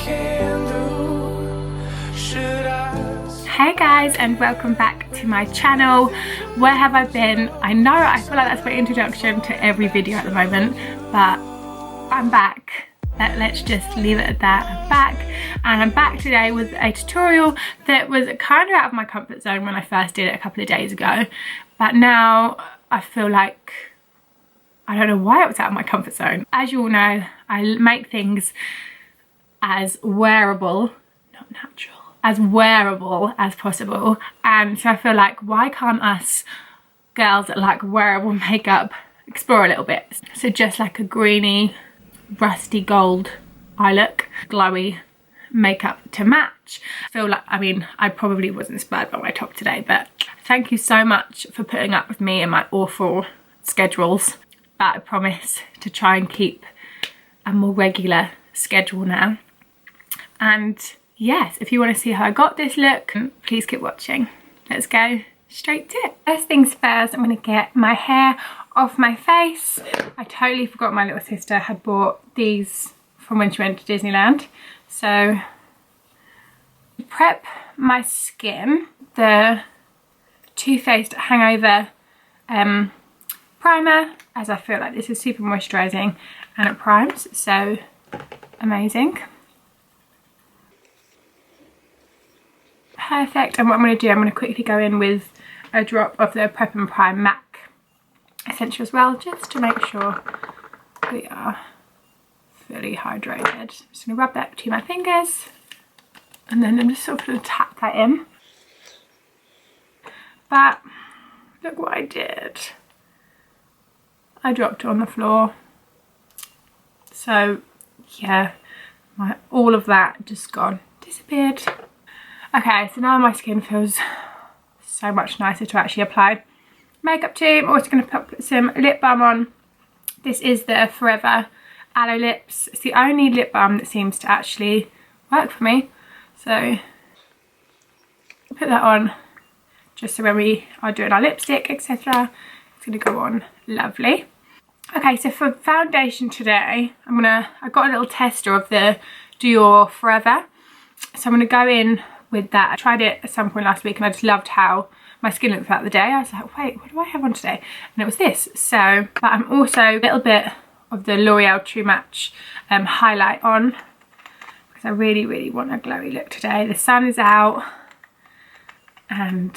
Hey guys, and welcome back to my channel. Where have I been? I know I feel like that's my introduction to every video at the moment, but I'm back. Let's just leave it at that. I'm back, and I'm back today with a tutorial that was kind of out of my comfort zone when I first did it a couple of days ago, but now I feel like I don't know why it was out of my comfort zone. As you all know, I make things as wearable, not natural, as wearable as possible, and so I feel like, why can't us girls that like wearable makeup explore a little bit? So just like a greeny, rusty gold eye look, glowy makeup to match. I feel like, I mean, I probably was inspired by my top today, but thank you so much for putting up with me and my awful schedules, but I promise to try and keep a more regular schedule now. And yes, if you want to see how I got this look, please keep watching. Let's go straight to it. First things first, I'm going to get my hair off my face. I totally forgot my little sister had bought these from when she went to Disneyland. So to prep my skin, the Toofaced Hangover primer, as I feel like this is super moisturising and it primes, so amazing. Perfect. And what I'm going to do, I'm going to quickly go in with a drop of the Prep and Prime MAC essential as well, just to make sure we are fully hydrated. Just going to rub that between my fingers, and then I'm just sort of going to tap that in. But look what I did. I dropped it on the floor. So yeah, all of that just gone, disappeared. Okay, so now my skin feels so much nicer to actually apply makeup to. I'm also going to put some lip balm on. This is the Forever Aloe Lips. It's the only lip balm that seems to actually work for me. So put that on just so when we are doing our lipstick, etc., it's going to go on lovely. Okay, so for foundation today, I got a little tester of the Dior Forever. So I'm going to go in with that. I tried it at some point last week and I just loved how my skin looked throughout the day. I was like, wait, what do I have on today? And it was this. So, but I'm also a little bit of the L'Oreal True Match highlight on, because I really, really want a glowy look today. The sun is out, and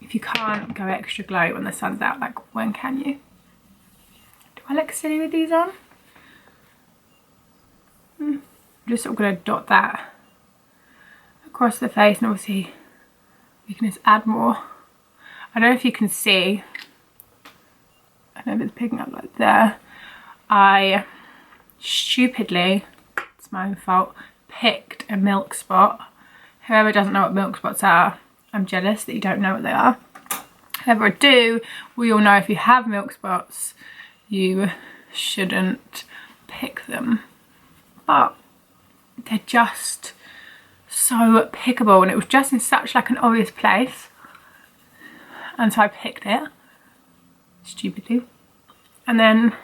if you can't go extra glowy when the sun's out, like, when can you? Do I look silly with these on? I'm just sort of going to dot that across the face, and obviously we can just add more. I don't know if you can see, I don't know if it's picking up like there. I stupidly, it's my own fault, picked a milk spot. Whoever doesn't know what milk spots are, I'm jealous that you don't know what they are. Whoever do, we all know if you have milk spots, you shouldn't pick them. But they're just so pickable, and it was just in such like an obvious place, and so I picked it stupidly, and then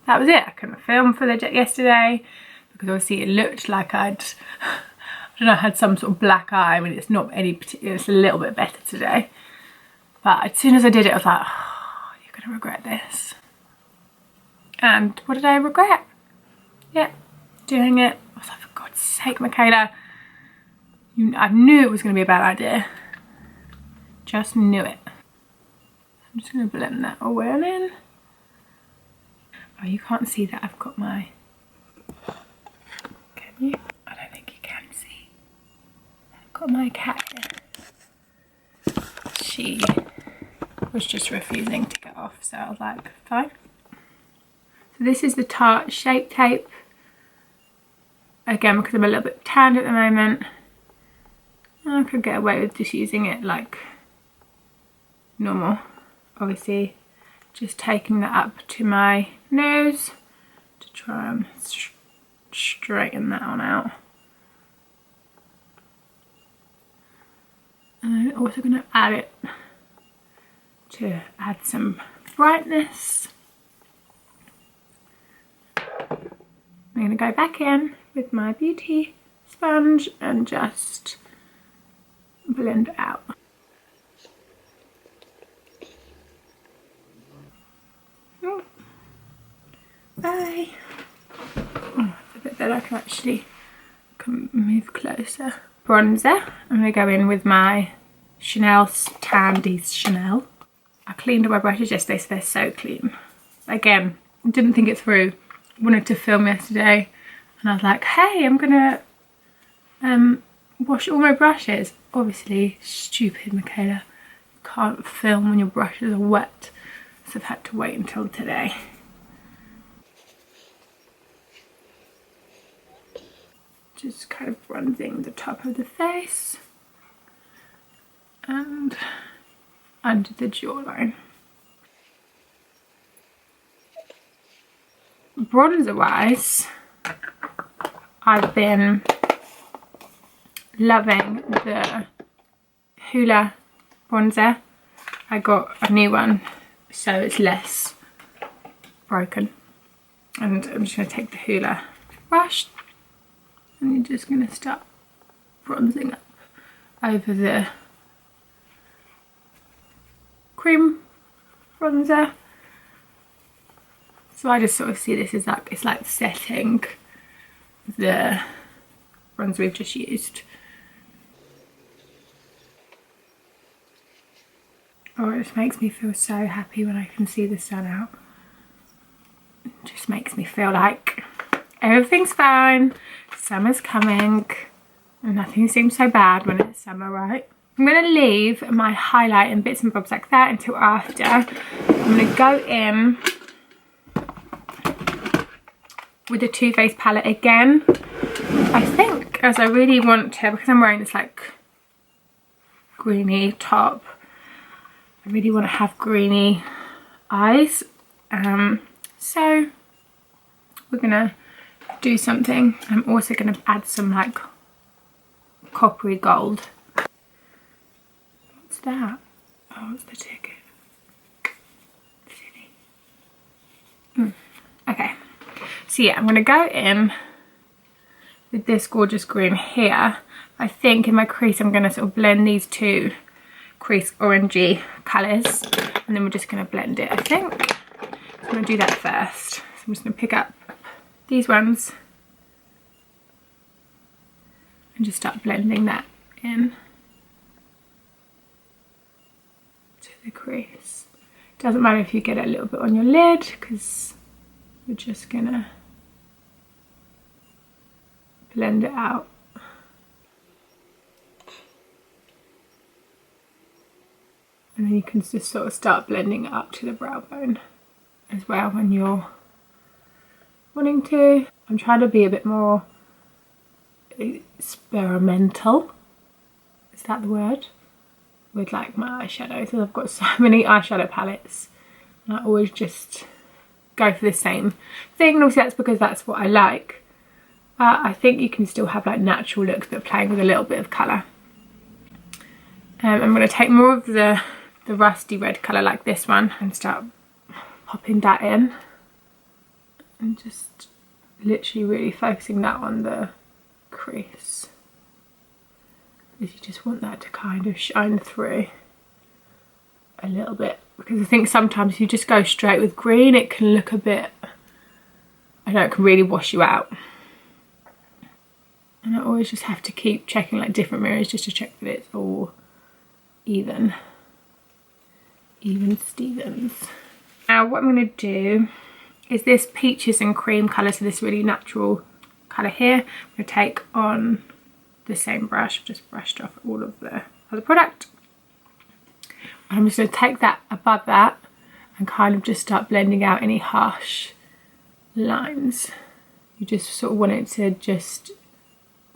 that was it. I couldn't film for the yesterday because obviously it looked like I don't know, had some sort of black eye. I mean, it's not any particular, it's a little bit better today, but as soon as I did it, I was like, oh, you're gonna regret this. And what did I regret? Yeah, doing it. I was like, for God's sake, Michaela, I knew it was going to be a bad idea. Just knew it. I'm just going to blend that all in. Oh, you can't see that I've got my... Can you? I don't think you can see. I've got my cat here. She was just refusing to get off, so I was like, fine. So this is the Tarte Shape Tape. Again, because I'm a little bit tanned at the moment, I could get away with just using it like normal. Obviously, just taking that up to my nose to try and straighten that on out. And I'm also going to add it to add some brightness. I'm going to go back in with my beauty sponge and just blend it out. Oh. Bye. Oh, a bit better. I can actually move closer. Bronzer. I'm going to go in with my Chanel Tandy's Chanel. I cleaned all my brushes yesterday, so they're so clean. Again, didn't think it through. Wanted to film yesterday, and I was like, hey, I'm gonna wash all my brushes. Obviously, stupid Mykaela. You can't film when your brushes are wet, so I've had to wait until today. Just kind of bronzing the top of the face and under the jawline. Bronzer wise, I've been loving the Hoola bronzer. I got a new one so it's less broken, and I'm just going to take the Hoola brush and you're just going to start bronzing up over the cream bronzer. So I just sort of see this as like, it's like setting the bronzer we've just used. Oh, it just makes me feel so happy when I can see the sun out. It just makes me feel like everything's fine, summer's coming, and nothing seems so bad when it's summer, right? I'm going to leave my highlight and bits and bobs like that until after. I'm going to go in with the Toofaced palette again. I think as I really want to, because I'm wearing this like greeny top, I really want to have greeny eyes. So we're gonna do something. I'm also gonna add some like coppery gold. What's that? Oh, it's the ticket. Okay. So yeah, I'm going to go in with this gorgeous green here. I think in my crease I'm going to sort of blend these two crease orangey colours, and then we're just going to blend it, I think. So I'm going to do that first. So I'm just going to pick up these ones and just start blending that in to the crease. Doesn't matter if you get it a little bit on your lid, because we're just going to blend it out. And then you can just sort of start blending it up to the brow bone as well when you're wanting to. I'm trying to be a bit more experimental, is that the word? With like my eyeshadows. So I've got so many eyeshadow palettes and I always just go for the same thing, and obviously that's because that's what I like. I think you can still have like natural looks but playing with a little bit of colour. I'm going to take more of the rusty red colour like this one and start popping that in and just literally really focusing that on the crease, because you just want that to kind of shine through a little bit, because I think sometimes if you just go straight with green it can look a bit, I know, it can really wash you out. And I always just have to keep checking like different mirrors just to check that it's all even Stevens. Now what I'm going to do is this peaches and cream colour, so this really natural colour here. I'm going to take on the same brush, I've just brushed off all of the other product. And I'm just going to take that above that and kind of just start blending out any harsh lines. You just sort of want it to just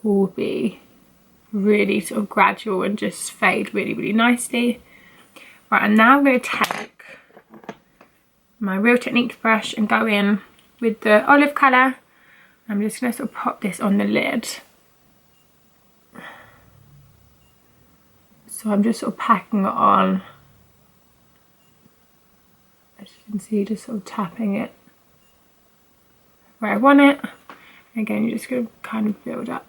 all be really sort of gradual and just fade really, really nicely. Right, and now I'm going to take my Real Technique brush and go in with the olive colour. I'm just going to sort of pop this on the lid. So I'm just sort of packing it on. As you can see, just sort of tapping it where I want it. And again, you're just going to kind of build up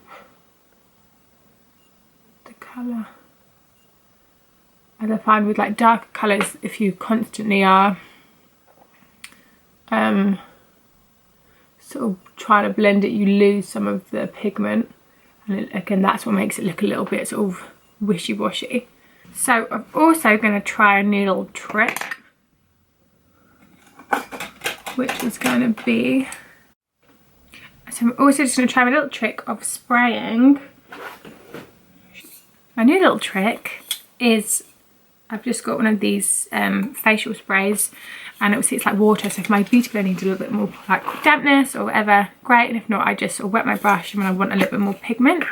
colour. As I find with like darker colours, if you constantly are sort of trying to blend it, you lose some of the pigment, and again that's what makes it look a little bit sort of wishy-washy. So I'm also going to try a new little trick, which is going to be, so I'm also just going to try my little trick of spraying. My new little trick is I've just got one of these facial sprays, and obviously it's like water, so if my beauty blender needs a little bit more like dampness or whatever, great, and if not I just sort of wet my brush, and when I want a little bit more pigment,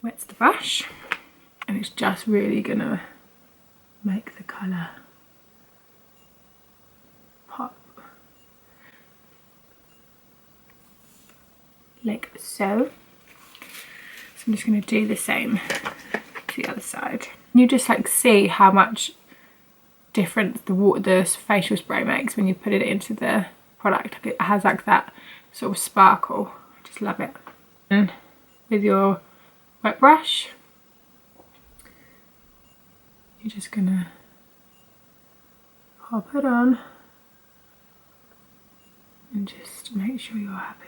wets the brush, and it's just really gonna make the colour pop. Like so. So I'm just going to do the same to the other side. You just like see how much difference the facial spray makes when you put it into the product. Like it has like that sort of sparkle. I just love it. And with your wet brush, you're just gonna pop it on and just make sure you're happy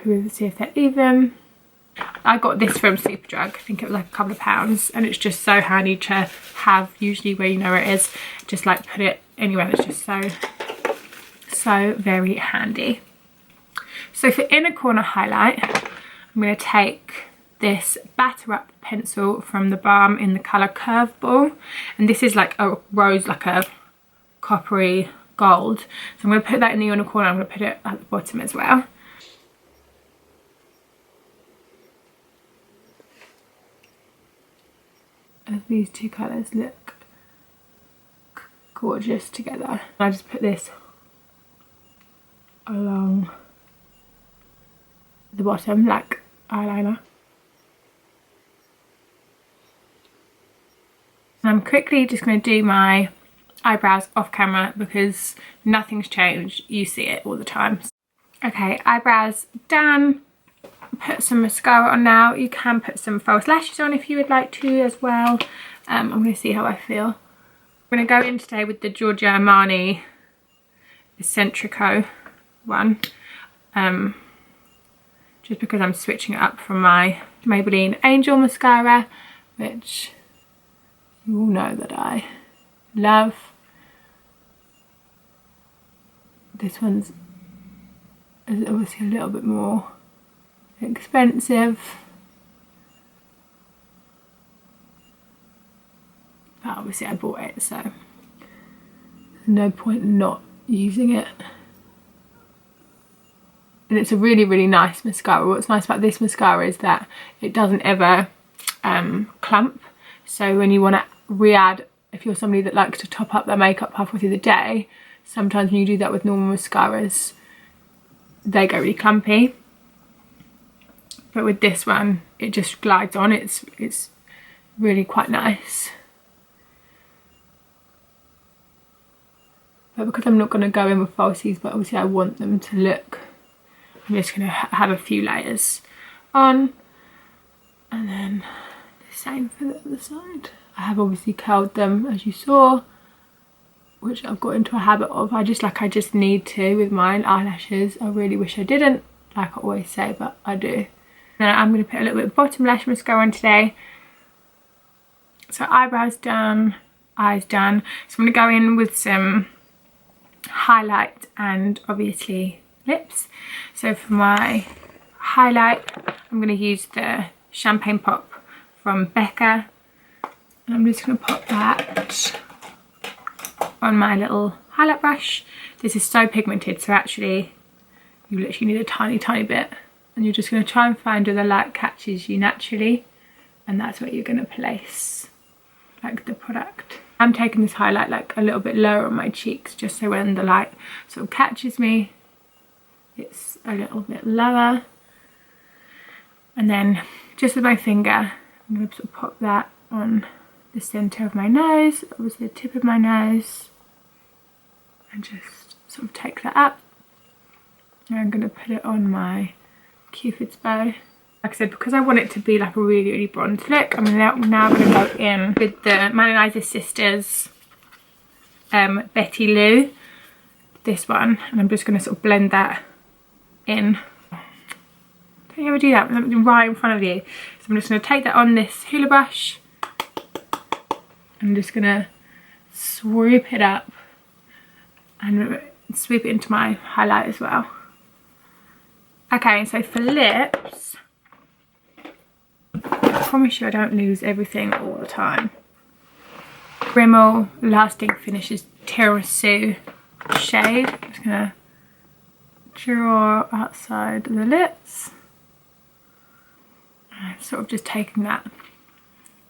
with see if they're even. I got this from Superdrug, I think it was like a couple of pounds, and it's just so handy to have, usually where you know where it is, just like put it anywhere. It's just so very handy. So for inner corner highlight, I'm going to take this Batter Up pencil from the Balm in the colour Curveball, and this is like a rose, like a coppery gold, so I'm going to put that in the inner corner. I'm going to put it at the bottom as well. As these two colours look gorgeous together, I just put this along the bottom like eyeliner. And I'm quickly just going to do my eyebrows off camera because nothing's changed, you see it all the time. Okay, eyebrows done. Put some mascara on now. You can put some false lashes on if you would like to as well. I'm going to see how I feel. I'm going to go in today with the Giorgio Armani Eccentrico one, just because I'm switching it up from my Maybelline Angel mascara, which you all know that I love. This one's is obviously a little bit more expensive, but obviously I bought it, so there's no point in not using it. And it's a really nice mascara. What's nice about this mascara is that it doesn't ever clump, so when you want to re-add, if you're somebody that likes to top up their makeup halfway through the day, sometimes when you do that with normal mascaras they go really clumpy. But with this one, it just glides on. It's really quite nice. But because I'm not going to go in with falsies, but obviously I want them to look, I'm just going to have a few layers on. And then the same for the other side. I have obviously curled them, as you saw, which I've got into a habit of. I just need to with my eyelashes. I really wish I didn't, like I always say, but I do. Now I'm going to put a little bit of bottom lash mascara on today. So eyebrows done, eyes done. So I'm going to go in with some highlight and obviously lips. So for my highlight, I'm going to use the Champagne Pop from Becca. And I'm just going to pop that on my little highlight brush. This is so pigmented, so actually you literally need a tiny bit. And you're just going to try and find where the light catches you naturally, and that's where you're going to place like the product. I'm taking this highlight like a little bit lower on my cheeks, just so when the light sort of catches me, it's a little bit lower. And then just with my finger, I'm going to sort of pop that on the centre of my nose, obviously the tip of my nose, and just sort of take that up. And I'm going to put it on my Cupid's bow. Like I said, because I want it to be like a really, really bronze look, I'm now going to go in with the Manalizer Sisters Betty Lou, this one, and I'm just going to sort of blend that in. Don't you ever do that right in front of you? So I'm just going to take that on this hula brush. I'm just going to swoop it up and sweep it into my highlight as well. Okay, so for lips, I promise you I don't lose everything all the time. Rimmel Lasting Finishes Tiramisu shade. I'm just going to draw outside the lips. I'm sort of just taking that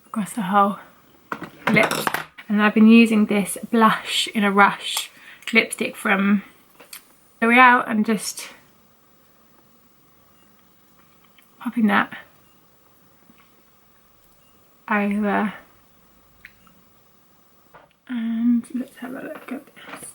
across the whole lips. And I've been using this Blush in a Rush lipstick from L'Oreal and just popping that over. And let's have a look at this.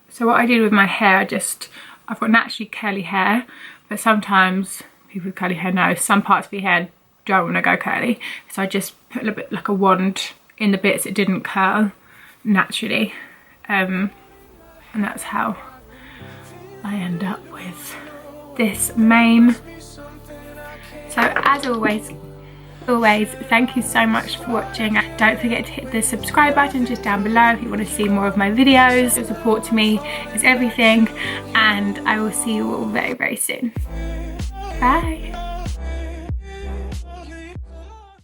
So what I did with my hair, I've got naturally curly hair, but sometimes people with curly hair know some parts of your hair don't want to go curly. So I just put a little bit like a wand in the bits it didn't curl naturally. And that's how I end up with this mane. So as always, thank you so much for watching. Don't forget to hit the subscribe button just down below if you want to see more of my videos. The support to me is everything, and I will see you all very, very soon. Bye.